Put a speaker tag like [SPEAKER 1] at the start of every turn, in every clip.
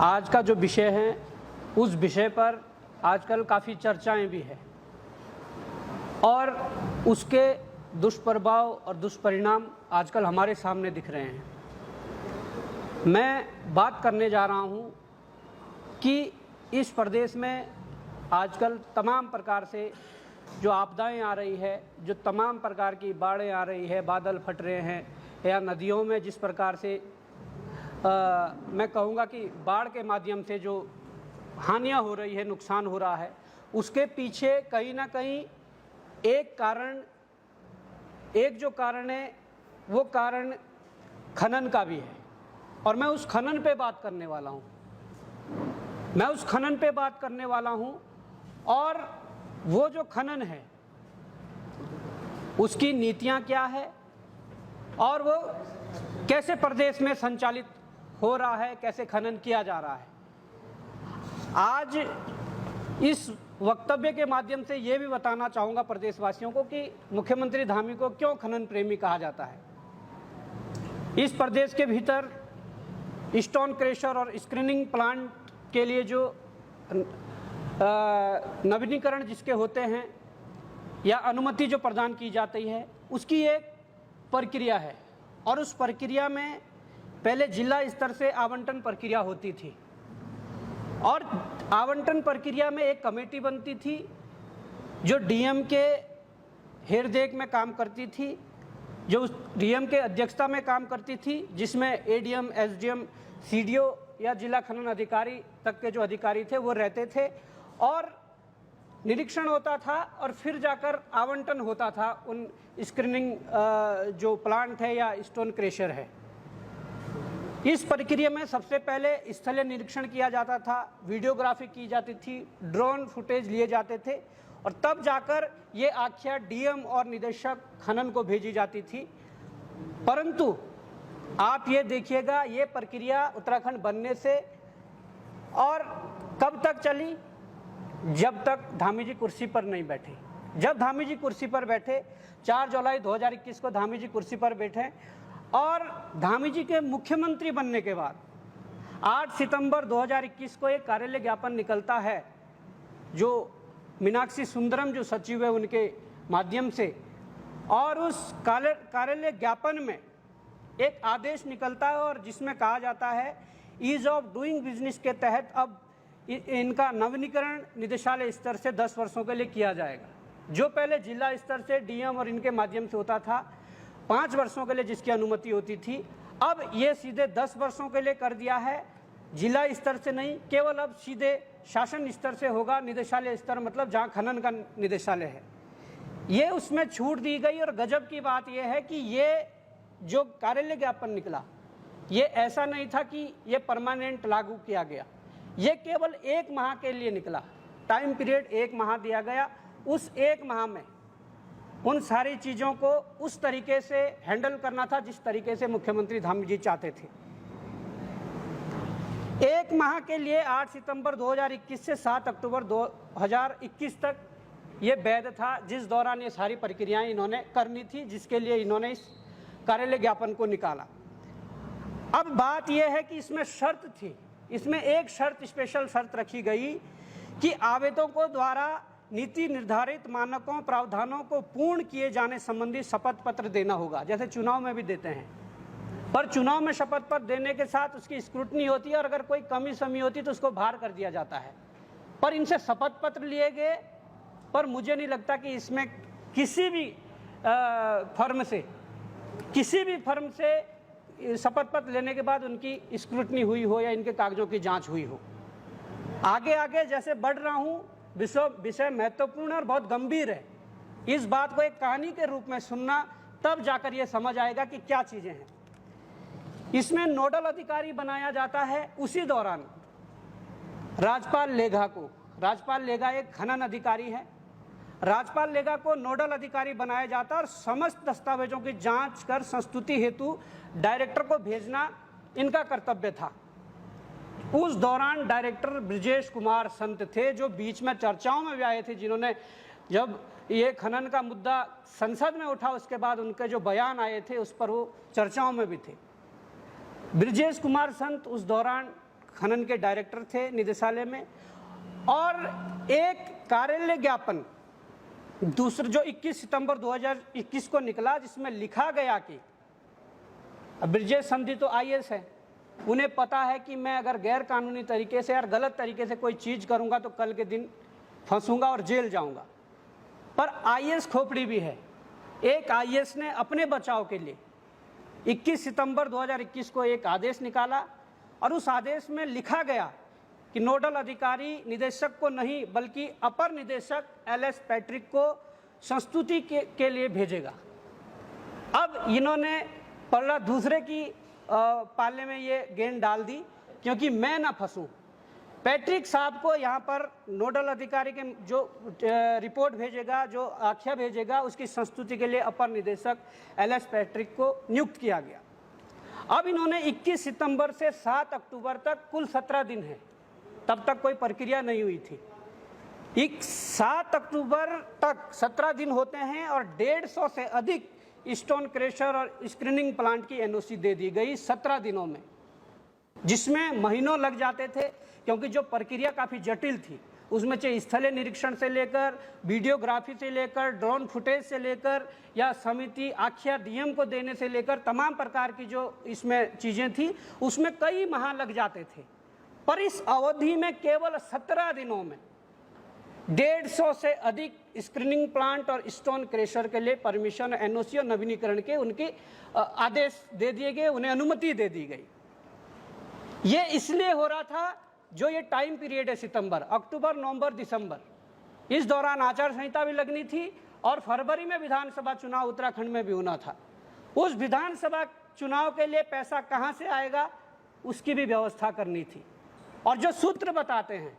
[SPEAKER 1] आज का जो विषय है उस विषय पर आजकल काफ़ी चर्चाएं भी है और उसके दुष्प्रभाव और दुष्परिणाम आजकल हमारे सामने दिख रहे हैं। मैं बात करने जा रहा हूं कि इस प्रदेश में आजकल तमाम प्रकार से जो आपदाएं आ रही है, जो तमाम प्रकार की बाढ़ें आ रही है, बादल फट रहे हैं या नदियों में जिस प्रकार से मैं कहूँगा कि बाढ़ के माध्यम से जो हानियाँ हो रही है, नुकसान हो रहा है, उसके पीछे कहीं ना कहीं एक जो कारण है वो कारण खनन का भी है और मैं उस खनन पे बात करने वाला हूँ। और वो जो खनन है उसकी नीतियाँ क्या है और वो कैसे प्रदेश में संचालित हो रहा है, कैसे खनन किया जा रहा है। आज इस वक्तव्य के माध्यम से ये भी बताना चाहूँगा प्रदेशवासियों को कि मुख्यमंत्री धामी को क्यों खनन प्रेमी कहा जाता है। इस प्रदेश के भीतर स्टोन क्रशर और स्क्रीनिंग प्लांट के लिए जो नवीनीकरण जिसके होते हैं या अनुमति जो प्रदान की जाती है, उसकी एक प्रक्रिया है और उस प्रक्रिया में पहले जिला स्तर से आवंटन प्रक्रिया होती थी और आवंटन प्रक्रिया में एक कमेटी बनती थी जो डीएम के हेरदेख में काम करती थी, जो उस डीएम के अध्यक्षता में काम करती थी, जिसमें एडीएम, एसडीएम, सीडीओ या जिला खनन अधिकारी तक के जो अधिकारी थे वो रहते थे और निरीक्षण होता था और फिर जाकर आवंटन होता था उन स्क्रीनिंग जो प्लांट है या स्टोन क्रशर है। इस प्रक्रिया में सबसे पहले स्थलीय निरीक्षण किया जाता था, वीडियोग्राफी की जाती थी, ड्रोन फुटेज लिए जाते थे और तब जाकर ये आख्या डीएम और निदेशक खनन को भेजी जाती थी। परंतु आप ये देखिएगा, ये प्रक्रिया उत्तराखंड बनने से और कब तक चली, जब तक धामी जी कुर्सी पर नहीं बैठे। जब धामी जी कुर्सी पर बैठे, 4 जुलाई 2021 को धामी जी कुर्सी पर बैठे और धामी जी के मुख्यमंत्री बनने के बाद 8 सितंबर 2021 को एक कार्यालय ज्ञापन निकलता है जो मीनाक्षी सुंदरम जो सचिव है उनके माध्यम से, और उस कार्यालय ज्ञापन में एक आदेश निकलता है और जिसमें कहा जाता है ईज ऑफ डूइंग बिजनेस के तहत अब इनका नवीनीकरण निदेशालय स्तर से 10 वर्षों के लिए किया जाएगा। जो पहले जिला स्तर से डीएम और इनके माध्यम से होता था 5 वर्षों के लिए जिसकी अनुमति होती थी, अब ये सीधे 10 वर्षों के लिए कर दिया है। जिला स्तर से नहीं, केवल अब सीधे शासन स्तर से होगा। निदेशालय स्तर मतलब जहाँ खनन का निदेशालय है, ये उसमें छूट दी गई। और गजब की बात यह है कि ये जो कार्यालय ज्ञापन निकला, ये ऐसा नहीं था कि ये परमानेंट लागू किया गया, ये केवल 1 माह के लिए निकला। टाइम पीरियड 1 माह दिया गया। उस 1 माह में उन सारी चीज़ों को उस तरीके से हैंडल करना था जिस तरीके से मुख्यमंत्री धामी जी चाहते थे। 1 माह के लिए 8 सितंबर 2021 से 7 अक्टूबर 2021 तक ये वैध था, जिस दौरान ये सारी प्रक्रियाएं इन्होंने करनी थी, जिसके लिए इन्होंने इस कार्यालय ज्ञापन को निकाला। अब बात यह है कि इसमें शर्त थी, इसमें एक शर्त, स्पेशल शर्त रखी गई कि आवेदकों द्वारा नीति निर्धारित मानकों प्रावधानों को पूर्ण किए जाने संबंधी शपथ पत्र देना होगा, जैसे चुनाव में भी देते हैं। पर चुनाव में शपथ पत्र देने के साथ उसकी स्क्रूटनी होती है और अगर कोई कमी समी होती तो उसको बाहर कर दिया जाता है। पर इनसे शपथ पत्र लिए गए, पर मुझे नहीं लगता कि इसमें किसी भी फर्म से शपथ पत्र लेने के बाद उनकी स्क्रूटनी हुई हो या इनके कागजों की जांच हुई हो। आगे जैसे बढ़ रहा हूँ, विषय महत्वपूर्ण और बहुत गंभीर है। इस बात को एक कहानी के रूप में सुनना, तब जाकर ये समझ आएगा कि क्या चीज़ें हैं। इसमें नोडल अधिकारी बनाया जाता है। उसी दौरान राजपाल लेगा एक खनन अधिकारी है, राजपाल लेगा को नोडल अधिकारी बनाया जाता है और समस्त दस्तावेजों की जांच कर संस्तुति हेतु डायरेक्टर को भेजना इनका कर्तव्य था। उस दौरान डायरेक्टर ब्रजेश कुमार संत थे, जो बीच में चर्चाओं में भी आए थे, जिन्होंने जब ये खनन का मुद्दा संसद में उठा उसके बाद उनके जो बयान आए थे उस पर वो चर्चाओं में भी थे। ब्रजेश कुमार संत उस दौरान खनन के डायरेक्टर थे निदेशालय में, और एक कार्यालय ज्ञापन दूसरा जो 21 सितंबर 2021 को निकला, जिसमें लिखा गया कि ब्रजेश संधि तो IAS है, उन्हें पता है कि मैं अगर गैर कानूनी तरीके से या गलत तरीके से कोई चीज़ करूंगा तो कल के दिन फंसूंगा और जेल जाऊंगा। पर IAS खोपड़ी भी है। एक IAS ने अपने बचाव के लिए 21 सितंबर 2021 को एक आदेश निकाला, और उस आदेश में लिखा गया कि नोडल अधिकारी निदेशक को नहीं बल्कि अपर निदेशक LS पैट्रिक को संस्तुति के लिए भेजेगा। अब इन्होंने पलड़ा दूसरे की पाले में ये गेंद डाल दी, क्योंकि मैं ना फंसूं। पैट्रिक साहब को यहाँ पर नोडल अधिकारी के जो रिपोर्ट भेजेगा, जो आख्या भेजेगा, उसकी संस्तुति के लिए अपर निदेशक LS पैट्रिक को नियुक्त किया गया। अब इन्होंने 21 सितंबर से 7 अक्टूबर तक कुल 17 दिन है, तब तक कोई प्रक्रिया नहीं हुई थी। 7 अक्टूबर तक 17 दिन होते हैं और 150 से अधिक स्टोन क्रशर और स्क्रीनिंग प्लांट की NOC दे दी गई 17 दिनों में, जिसमें महीनों लग जाते थे, क्योंकि जो प्रक्रिया काफ़ी जटिल थी। उसमें चाहे स्थलीय निरीक्षण से लेकर, वीडियोग्राफी से लेकर, ड्रोन फुटेज से लेकर, या समिति आख्या DM को देने से लेकर, तमाम प्रकार की जो इसमें चीज़ें थी, उसमें कई माह लग जाते थे। पर इस अवधि में केवल 17 दिनों में 150 से अधिक स्क्रीनिंग प्लांट और स्टोन क्रशर के लिए परमिशन, NOC और नवीनीकरण के उनके आदेश दे दिए गए, उन्हें अनुमति दे दी गई। ये इसलिए हो रहा था, जो ये टाइम पीरियड है सितंबर, अक्टूबर, नवंबर, दिसंबर, इस दौरान आचार संहिता भी लगनी थी, और फरवरी में विधानसभा चुनाव उत्तराखंड में भी होना था। उस विधानसभा चुनाव के लिए पैसा कहाँ से आएगा, उसकी भी व्यवस्था करनी थी। और जो सूत्र बताते हैं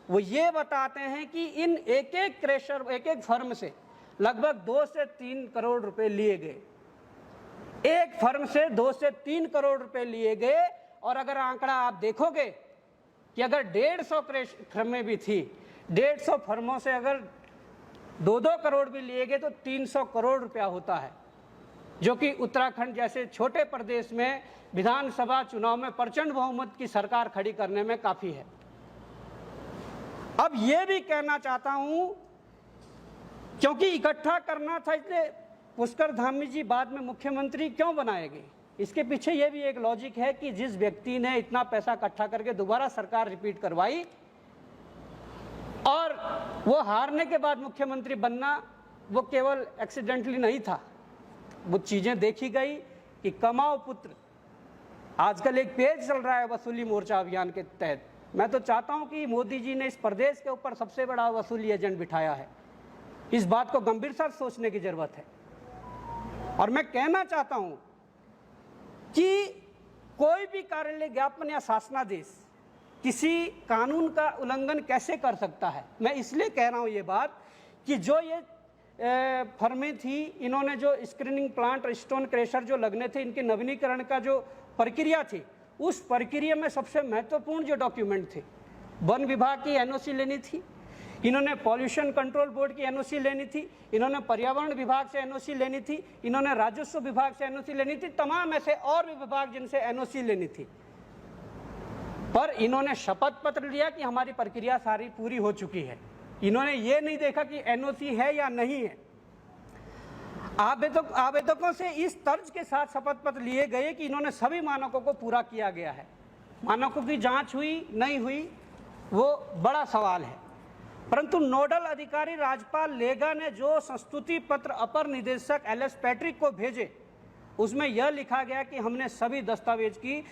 [SPEAKER 1] वो ये बताते हैं कि इन एक एक क्रशर, एक एक फर्म से लगभग 2 से 3 करोड़ रुपए लिए गए। एक फर्म से 2 से 3 करोड़ रुपए लिए गए। और अगर आंकड़ा आप देखोगे कि अगर 150 फर्में भी थी, 150 फर्मों से अगर 2-2 करोड़ भी लिए गए तो 300 करोड़ रुपया होता है, जो कि उत्तराखंड जैसे छोटे प्रदेश में विधानसभा चुनाव में प्रचंड बहुमत की सरकार खड़ी करने में काफ़ी है। अब ये भी कहना चाहता हूं, क्योंकि इकट्ठा करना था, इसलिए पुष्कर धामी जी बाद में मुख्यमंत्री क्यों बनाए गए, इसके पीछे ये भी एक लॉजिक है कि जिस व्यक्ति ने इतना पैसा इकट्ठा करके दोबारा सरकार रिपीट करवाई और वो हारने के बाद मुख्यमंत्री बनना, वो केवल एक्सीडेंटली नहीं था। वो चीज़ें देखी गई कि कमाओ पुत्र, आजकल एक पेज चल रहा है वसूली मोर्चा अभियान के तहत। मैं तो चाहता हूं कि मोदी जी ने इस प्रदेश के ऊपर सबसे बड़ा वसूली एजेंट बिठाया है। इस बात को गंभीरता से सोचने की जरूरत है। और मैं कहना चाहता हूं कि कोई भी कार्यालय ज्ञापन या शासनादेश किसी कानून का उल्लंघन कैसे कर सकता है। मैं इसलिए कह रहा हूं ये बात कि जो ये फर्में थी, इन्होंने जो स्क्रीनिंग प्लांट और स्टोन क्रशर जो लगने थे, इनके नवीनीकरण का जो प्रक्रिया थी, उस प्रक्रिया में सबसे महत्वपूर्ण जो डॉक्यूमेंट थे, वन विभाग की NOC लेनी थी, इन्होंने पॉल्यूशन कंट्रोल बोर्ड की NOC लेनी थी, इन्होंने पर्यावरण विभाग से NOC लेनी थी, इन्होंने राजस्व विभाग से NOC लेनी थी, तमाम ऐसे और भी विभाग जिनसे NOC लेनी थी। पर इन्होंने शपथ पत्र लिया कि हमारी प्रक्रिया सारी पूरी हो चुकी है। इन्होंने ये नहीं देखा कि NOC है या नहीं है। आवेदकों से इस तर्ज के साथ शपथ पत्र लिए गए कि इन्होंने सभी मानकों को पूरा किया गया है। मानकों की जांच हुई नहीं हुई वो बड़ा सवाल है। परंतु नोडल अधिकारी राजपाल लेगा ने जो संस्तुति पत्र अपर निदेशक LS पैट्रिक को भेजे, उसमें यह लिखा गया कि हमने सभी दस्तावेज की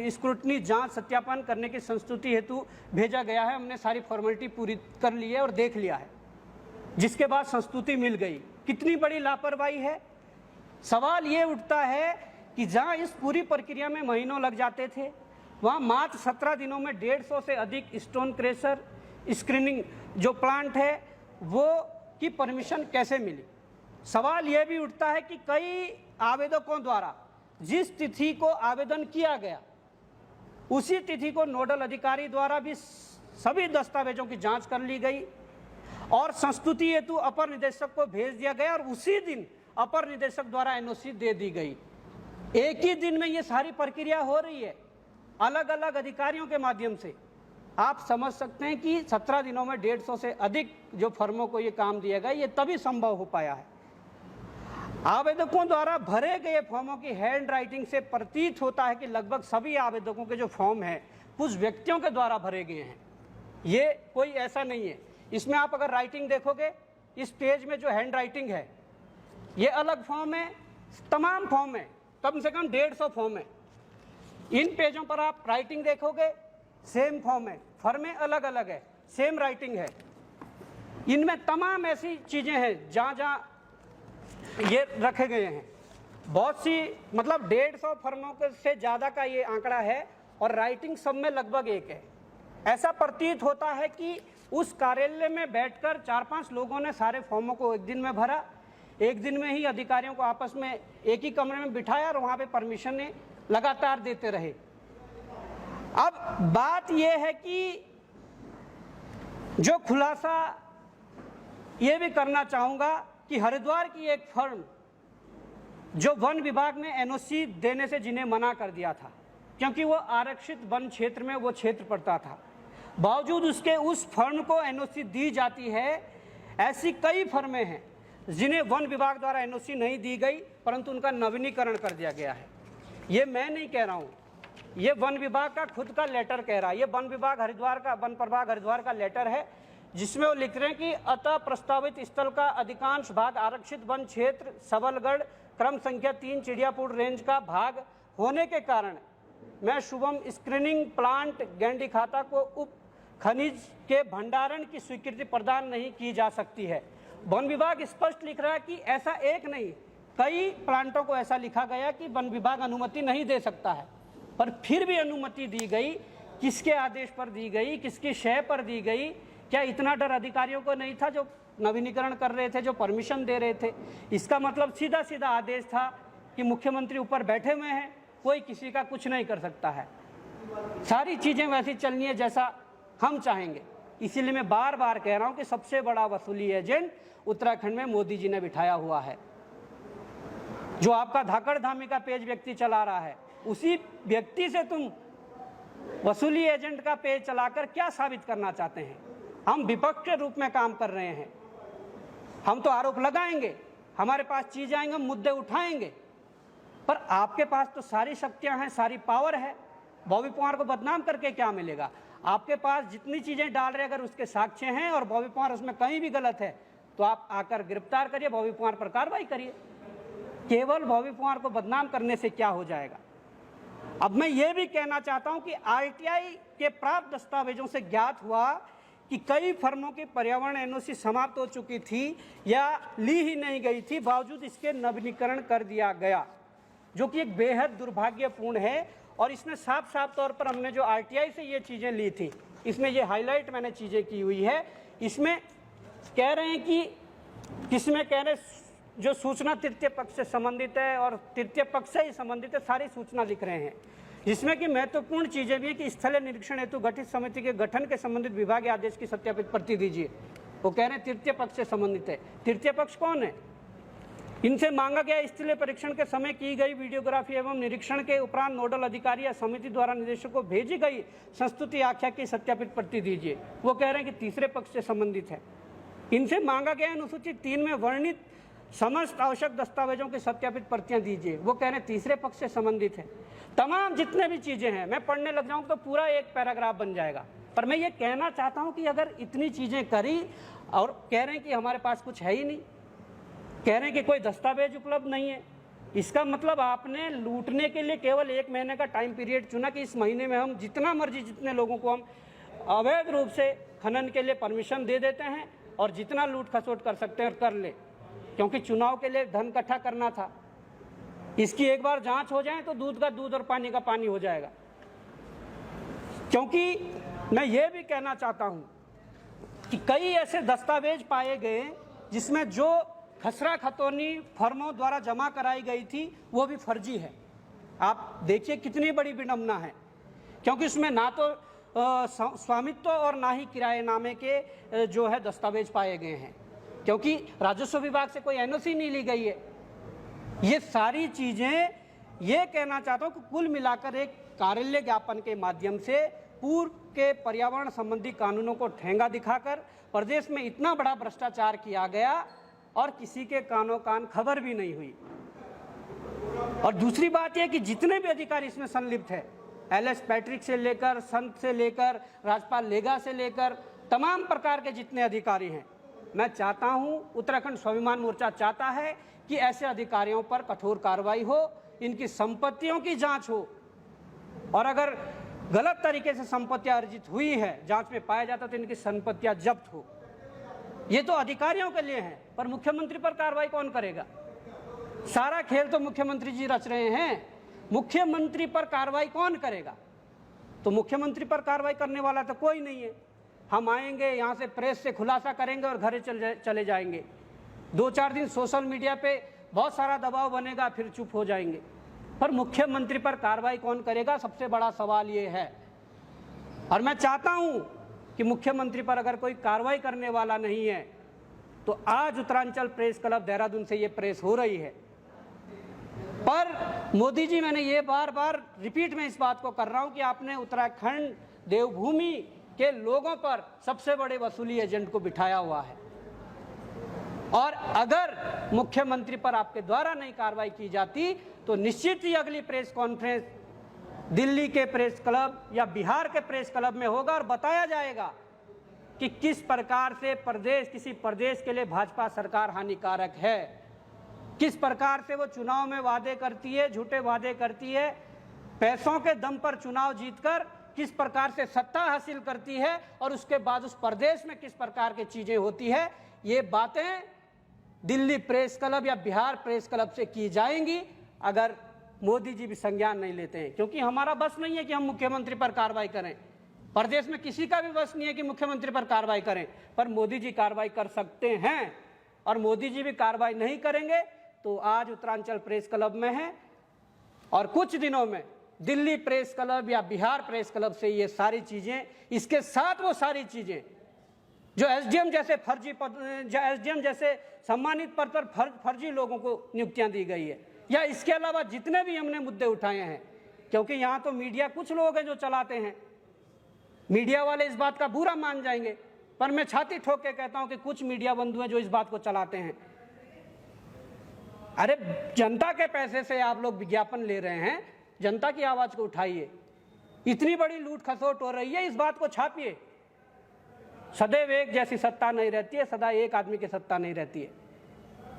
[SPEAKER 1] स्क्रूटनी, जांच, सत्यापन करने की संस्तुति हेतु भेजा गया है। हमने सारी फॉर्मेलिटी पूरी कर ली है और देख लिया है, जिसके बाद संस्तुति मिल गई। कितनी बड़ी लापरवाही है। सवाल ये उठता है कि जहां इस पूरी प्रक्रिया में महीनों लग जाते थे, वहां मात्र 17 दिनों में 150 से अधिक स्टोन क्रशर स्क्रीनिंग जो प्लांट है वो की परमिशन कैसे मिली। सवाल यह भी उठता है कि कई आवेदकों द्वारा जिस तिथि को आवेदन किया गया, उसी तिथि को नोडल अधिकारी द्वारा भी सभी दस्तावेजों की जांच कर ली गई और संस्तुति हेतु अपर निदेशक को भेज दिया गया और उसी दिन अपर निदेशक द्वारा NOC दे दी गई। एक ही दिन में ये सारी प्रक्रिया हो रही है। अलग अलग अधिकारियों के माध्यम से आप समझ सकते हैं कि 17 दिनों में 150 से अधिक जो फर्मों को ये काम दिया गया, ये तभी संभव हो पाया है। आवेदकों द्वारा भरे गए फॉर्मों की हैंड राइटिंग से प्रतीत होता है कि लगभग सभी आवेदकों के जो फॉर्म हैं कुछ व्यक्तियों के द्वारा भरे गए हैं। ये कोई ऐसा नहीं है। इसमें आप अगर राइटिंग देखोगे, इस पेज में जो हैंड राइटिंग है ये अलग फॉर्म है, तमाम फॉर्म है, कम से कम 150 फॉर्म है। इन पेजों पर आप राइटिंग देखोगे, सेम फॉर्म है, फर्में अलग अलग है, सेम राइटिंग है। इनमें तमाम ऐसी चीज़ें हैं जहाँ जहाँ ये रखे गए हैं। बहुत सी, मतलब 150 फर्मों के से ज़्यादा का ये आंकड़ा है और राइटिंग सब में लगभग एक है। ऐसा प्रतीत होता है कि उस कार्यालय में बैठकर 4-5 लोगों ने सारे फॉर्मों को एक दिन में भरा, एक दिन में ही अधिकारियों को आपस में एक ही कमरे में बिठाया और वहाँ पे परमिशन लगातार देते रहे। अब बात यह है कि जो खुलासा ये भी करना चाहूँगा कि हरिद्वार की एक फर्म जो वन विभाग ने एनओसी देने से जिन्हें मना कर दिया था क्योंकि वो आरक्षित वन क्षेत्र में वो क्षेत्र पड़ता था, बावजूद उसके उस फर्म को एनओसी दी जाती है। ऐसी कई फर्में हैं जिन्हें वन विभाग द्वारा एनओसी नहीं दी गई परंतु उनका नवीनीकरण कर दिया गया है। ये मैं नहीं कह रहा हूँ, ये वन विभाग का खुद का लेटर कह रहा है। ये वन विभाग हरिद्वार का, वन प्रभाग हरिद्वार का लेटर है जिसमें वो लिख रहे हैं कि अतः प्रस्तावित स्थल का अधिकांश भाग आरक्षित वन क्षेत्र सबलगढ़ क्रम संख्या 3 चिड़ियापुर रेंज का भाग होने के कारण मैं शुभम स्क्रीनिंग प्लांट गैंडी खाता को उप खनिज के भंडारण की स्वीकृति प्रदान नहीं की जा सकती है। वन विभाग स्पष्ट लिख रहा है कि ऐसा एक नहीं, कई प्लांटों को ऐसा लिखा गया कि वन विभाग अनुमति नहीं दे सकता है, पर फिर भी अनुमति दी गई। किसके आदेश पर दी गई, किसकी शय पर दी गई? क्या इतना डर अधिकारियों को नहीं था जो नवीनीकरण कर रहे थे, जो परमिशन दे रहे थे? इसका मतलब सीधा सीधा आदेश था कि मुख्यमंत्री ऊपर बैठे हुए हैं, कोई किसी का कुछ नहीं कर सकता है, सारी चीज़ें वैसी चलनी है जैसा हम चाहेंगे। इसीलिए मैं बार बार कह रहा हूं कि सबसे बड़ा वसूली एजेंट उत्तराखंड में मोदी जी ने बिठाया हुआ है। जो आपका धाकड़ धामी का पेज व्यक्ति चला रहा है, उसी व्यक्ति से तुम वसूली एजेंट का पेज चलाकर क्या साबित करना चाहते हैं? हम विपक्ष के रूप में काम कर रहे हैं, हम तो आरोप लगाएंगे, हमारे पास चीजें आएंगे, हम मुद्दे उठाएंगे, पर आपके पास तो सारी शक्तियां हैं, सारी पावर है। बॉबी पवार को बदनाम करके क्या मिलेगा? आपके पास जितनी चीजें डाल रहे, अगर उसके साक्ष्य हैं और बॉबी पवार उसमें कहीं भी गलत है तो आप आकर गिरफ्तार करिए, बॉबी पवार पर कार्रवाई करिए। केवल बॉबी पवार को बदनाम करने से क्या हो जाएगा? अब मैं ये भी कहना चाहता हूं कि आरटीआई के प्राप्त दस्तावेजों से ज्ञात हुआ कि कई फर्मों की पर्यावरण एनओसी समाप्त हो चुकी थी या ली ही नहीं गई थी, बावजूद इसके नवीनीकरण कर दिया गया, जो कि एक बेहद दुर्भाग्यपूर्ण है। और इसमें साफ साफ तौर पर हमने जो आरटीआई से ये चीज़ें ली थी, इसमें ये हाईलाइट मैंने चीज़ें की हुई है। इसमें कह रहे हैं कि किसमें कह रहे जो सूचना तृतीय पक्ष से संबंधित है और तृतीय पक्ष से ही संबंधित है, सारी सूचना लिख रहे हैं, जिसमें कि महत्वपूर्ण चीज़ें भी है कि स्थलीय निरीक्षण हेतु गठित समिति के गठन के संबंधित विभागीय आदेश की सत्यापित प्रति दीजिए। वो कह रहे हैं तृतीय पक्ष से संबंधित है। तृतीय पक्ष कौन है? इनसे मांगा गया स्थलीय परीक्षण के समय की गई वीडियोग्राफी एवं निरीक्षण के उपरांत नोडल अधिकारी या समिति द्वारा निदेशक को भेजी गई संस्तुति आख्या की सत्यापित प्रति दीजिए। वो कह रहे हैं कि तीसरे पक्ष से संबंधित है। इनसे मांगा गया अनुसूची 3 में वर्णित समस्त आवश्यक दस्तावेजों की सत्यापित प्रतियां दीजिए। वो कह रहे हैं तीसरे पक्ष से संबंधित है। तमाम जितने भी चीजें हैं, मैं पढ़ने लग जाऊं तो पूरा एक पैराग्राफ बन जाएगा, पर मैं ये कहना चाहता हूं कि अगर इतनी चीजें करी और कह रहे हैं कि हमारे पास कुछ है ही नहीं, कह रहे हैं कि कोई दस्तावेज उपलब्ध नहीं है, इसका मतलब आपने लूटने के लिए केवल 1 महीने का टाइम पीरियड चुना कि इस महीने में हम जितना मर्जी जितने लोगों को हम अवैध रूप से खनन के लिए परमिशन दे देते हैं और जितना लूट खसोट कर सकते हैं कर ले, क्योंकि चुनाव के लिए धन इकट्ठा करना था। इसकी एक बार जांच हो जाए तो दूध का दूध और पानी का पानी हो जाएगा। क्योंकि मैं ये भी कहना चाहता हूं कि कई ऐसे दस्तावेज पाए गए जिसमें जो खसरा खतौनी फर्मों द्वारा जमा कराई गई थी वो भी फर्जी है। आप देखिए कितनी बड़ी विडंबना है, क्योंकि उसमें ना तो स्वामित्व और ना ही किराएनामे के जो है दस्तावेज पाए गए हैं, क्योंकि राजस्व विभाग से कोई एनओसी नहीं ली गई है। ये सारी चीजें ये कहना चाहता हूं कि कुल मिलाकर एक कार्यालय ज्ञापन के माध्यम से पूर्व के पर्यावरण संबंधी कानूनों को ठेंगा दिखाकर प्रदेश में इतना बड़ा भ्रष्टाचार किया गया और किसी के कानों कान खबर भी नहीं हुई। और दूसरी बात यह कि जितने भी अधिकारी इसमें संलिप्त है, एलएस पैट्रिक से लेकर, संत से लेकर, राजपाल लेगा से लेकर तमाम प्रकार के जितने अधिकारी हैं, मैं चाहता हूं, उत्तराखंड स्वाभिमान मोर्चा चाहता है कि ऐसे अधिकारियों पर कठोर कार्रवाई हो, इनकी संपत्तियों की जांच हो और अगर गलत तरीके से संपत्तियां अर्जित हुई है, जांच में पाया जाता तो इनकी संपत्तियां जब्त हो। ये तो अधिकारियों के लिए है, पर मुख्यमंत्री पर कार्रवाई कौन करेगा? सारा खेल तो मुख्यमंत्री जी रच रहे हैं। मुख्यमंत्री पर कार्रवाई कौन करेगा? तो मुख्यमंत्री पर कार्रवाई करने वाला तो कोई नहीं है। हम आएंगे यहाँ से प्रेस से खुलासा करेंगे और घर चले जाएंगे। 2-4 दिन सोशल मीडिया पे बहुत सारा दबाव बनेगा, फिर चुप हो जाएंगे। पर मुख्यमंत्री पर कार्रवाई कौन करेगा, सबसे बड़ा सवाल ये है। और मैं चाहता हूं कि मुख्यमंत्री पर अगर कोई कार्रवाई करने वाला नहीं है तो आज उत्तरांचल प्रेस क्लब देहरादून से ये प्रेस हो रही है। पर मोदी जी, मैंने ये बार बार रिपीट में इस बात को कर रहा हूं कि आपने उत्तराखंड देवभूमि के लोगों पर सबसे बड़े वसूली एजेंट को बिठाया हुआ है और अगर मुख्यमंत्री पर आपके द्वारा नहीं कार्रवाई की जाती तो निश्चित ही अगली प्रेस कॉन्फ्रेंस दिल्ली के प्रेस क्लब या बिहार के प्रेस क्लब में होगा और बताया जाएगा कि किस प्रकार से किसी प्रदेश के लिए भाजपा सरकार हानिकारक है, किस प्रकार से वो चुनाव में वादे करती है, झूठे वादे करती है, पैसों के दम पर चुनाव जीतकर किस प्रकार से सत्ता हासिल करती है और उसके बाद उस प्रदेश में किस प्रकार की चीजें होती है। ये बातें दिल्ली प्रेस क्लब या बिहार प्रेस क्लब से की जाएंगी अगर मोदी जी भी संज्ञान नहीं लेते हैं, क्योंकि हमारा बस नहीं है कि हम मुख्यमंत्री पर कार्रवाई करें। प्रदेश में किसी का भी बस नहीं है कि मुख्यमंत्री पर कार्रवाई करें, पर मोदी जी कार्रवाई कर सकते हैं और मोदी जी भी कार्रवाई नहीं करेंगे तो आज उत्तरांचल प्रेस क्लब में है और कुछ दिनों में दिल्ली प्रेस क्लब या बिहार प्रेस क्लब से ये सारी चीजें, इसके साथ वो सारी चीजें जो एसडीएम जैसे एसडीएम जैसे सम्मानित पद पर फर्जी लोगों को नियुक्तियां दी गई है, या इसके अलावा जितने भी हमने मुद्दे उठाए हैं, क्योंकि यहाँ तो मीडिया कुछ लोग हैं जो चलाते हैं, मीडिया वाले इस बात का बुरा मान जाएंगे, पर मैं छाती ठोक के कहता हूं कि कुछ मीडिया बंधु हैं जो इस बात को चलाते हैं। अरे जनता के पैसे से आप लोग विज्ञापन ले रहे हैं, जनता की आवाज को उठाइए। इतनी बड़ी लूट खसोट हो रही है, इस बात को छापिए। सदैव एक जैसी सत्ता नहीं रहती है, सदा एक आदमी की सत्ता नहीं रहती है।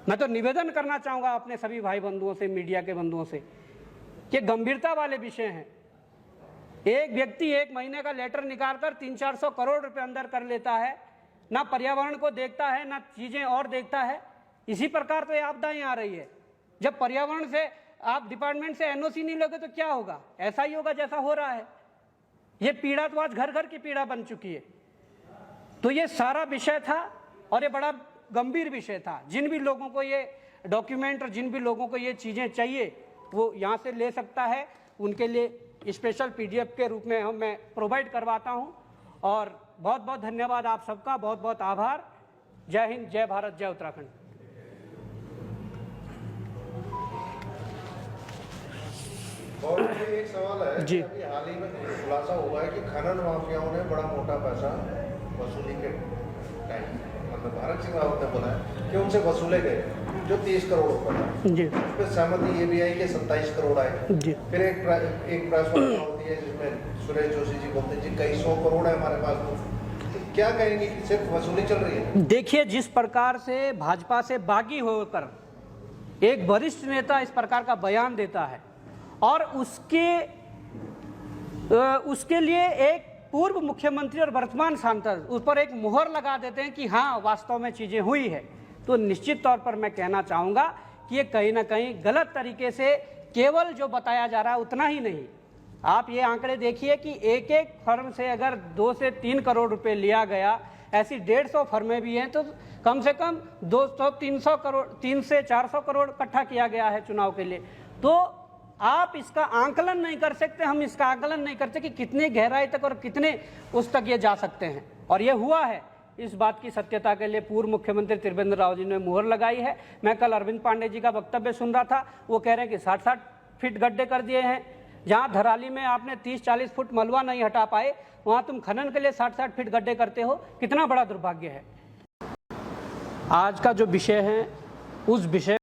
[SPEAKER 1] मैं तो निवेदन करना चाहूंगा अपने सभी भाई बंधुओं से, मीडिया के बंधुओं से, कि गंभीरता वाले विषय हैं। एक व्यक्ति 1 महीने का लेटर निकालकर 300-400 करोड़ रुपए अंदर कर लेता है, ना पर्यावरण को देखता है, ना चीजें और देखता है। इसी प्रकार तो ये आपदाएं आ रही है। जब पर्यावरण से आप डिपार्टमेंट से एनओसी नहीं लोगे तो क्या होगा? ऐसा ही होगा जैसा हो रहा है। ये पीड़ा तो आज घर घर की पीड़ा बन चुकी है। तो ये सारा विषय था और ये बड़ा गंभीर विषय था। जिन भी लोगों को ये डॉक्यूमेंट और जिन भी लोगों को ये चीज़ें चाहिए वो यहाँ से ले सकता है। उनके लिए स्पेशल पीडीएफ के रूप में मैं प्रोवाइड करवाता हूँ। और बहुत बहुत धन्यवाद आप सबका, बहुत बहुत आभार। जय हिंद, जय भारत, जय उत्तराखंड।
[SPEAKER 2] और एक सवाल है जी। अभी हाल ही में खुलासा हुआ है कि खनन माफियाओं ने बड़ा मोटा पैसा वसूली के टाइम, मतलब भारत सिंह रावत ने बोला है कि उनसे वसूले गए जो 30 करोड़ रुपए था जी। उस पर सहमति ये भी आई कि 27 करोड़ आए जी। फिर एक प्रेस वार्ता होती है जिसमें सुरेश जोशी जी बोलते हैं जी कई 100 करोड़ है हमारे पास। तो क्या कहेंगे कि सिर्फ वसूली चल रही है?
[SPEAKER 1] देखिए, जिस प्रकार से भाजपा से बागी होकर एक वरिष्ठ नेता इस प्रकार का बयान देता है और उसके लिए एक पूर्व मुख्यमंत्री और वर्तमान सांसद उस पर एक मुहर लगा देते हैं कि हाँ वास्तव में चीजें हुई है, तो निश्चित तौर पर मैं कहना चाहूंगा कि ये कहीं ना कहीं गलत तरीके से केवल जो बताया जा रहा है उतना ही नहीं। आप ये आंकड़े देखिए कि एक एक फर्म से अगर 2 से 3 करोड़ रुपए लिया गया, ऐसी 150 फर्में भी हैं, तो कम से कम 200-300 करोड़, 3 से 400 करोड़ इकट्ठा किया गया है चुनाव के लिए। तो आप इसका आंकलन नहीं कर सकते, हम इसका आंकलन नहीं करते कि कितनी गहराई तक और कितने उस तक ये जा सकते हैं। और ये हुआ है, इस बात की सत्यता के लिए पूर्व मुख्यमंत्री त्रिवेंद्र राव जी ने मुहर लगाई है। मैं कल अरविंद पांडे जी का वक्तव्य सुन रहा था, वो कह रहे हैं कि 60-60 फीट गड्ढे कर दिए हैं। जहाँ धराली में आपने 30-40 फुट मलबा नहीं हटा पाए, वहाँ तुम खनन के लिए 60-60 फीट गड्ढे करते हो। कितना बड़ा दुर्भाग्य है। आज का जो विषय है, उस विषय